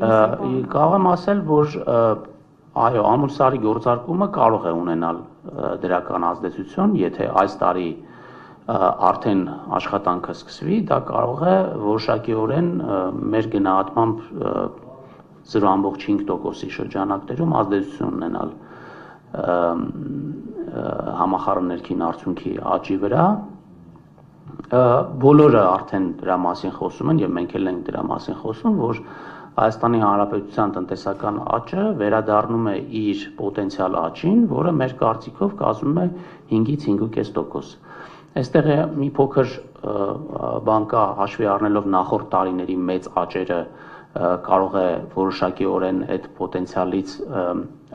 Կարող եմ ասել, որ այո, ամուլսարի գործարկումը կարող է ունենալ դրական ազդեցություն, եթե այս տարի արդեն աշխատանքը սկսվի, դա կարող է որոշակիորեն մեր գնահատմամբ 0.5%-ի շրջանակներում ազդեցություն ունենալ համախառն ներքին արդյունքի աճի վրա։ Բոլորը արդեն դրա մասին խոսում են, եւ մենք էլ ենք դրա մասին խոսում, որ Հայաստանի Հանրապետության տնտեսական աճը վերադառնում է իր պոտենցիալ աճին, որը մեր կարծիքով կազմում է 5-ից 5.5%։ Այստեղ է մի փոքր բան կա, հաշվի առնելով նախորդ տարիների մեծ աճերը, կարող է որոշակիորեն այդ պոտենցիալից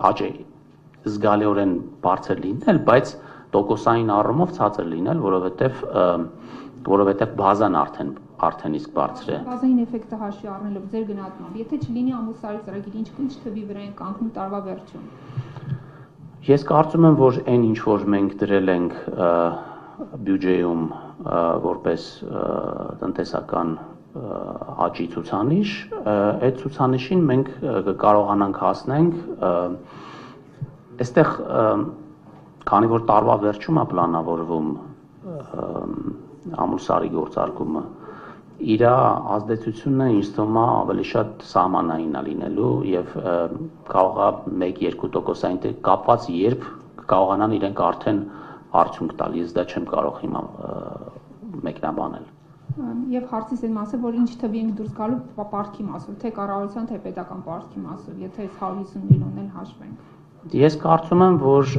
աճը զգալիորեն բարձր լինել, բայց տոկոսային առումով ցածր լինել, որովհետև բազան արդեն իսկ բարձր է։ Բազային էֆեկտը հաշվի առնելով ձեր գնահատմամբ, եթե չլինի ամուսարի ծրագիր, ինչ թվի վրա են կանգնում տարվա վերջում։ Ես կարծում եմ, որ այն ինչ որ մենք դրել ենք բյուջեում որպես տնտեսական աճի ցուցանիշ, այդ ցուցանիշին մենք կարողանանք հասնենք, այստեղ քանի որ տարվա վերջում է պլանավորվում ամուլսարի գործարկումը, իր ազդեցությունը ինձ թվում է ավելի շատ սահմանային է լինելու եւ կարող է 1-2%-ային կապված երբ կարողանան իրենք արդեն արդյունք տալ, ես դա չեմ կարող հիմա մեկնաբանել։ Եվ հարցիս այն մասը, որ ինչ թվի ենք դուրս գալու պարտքի մասով, թե կառավարության, թե պետական պարտքի մասով, եթե այս 150 միլիոնն էլ հաշվենք։ Ես կարծում եմ, որ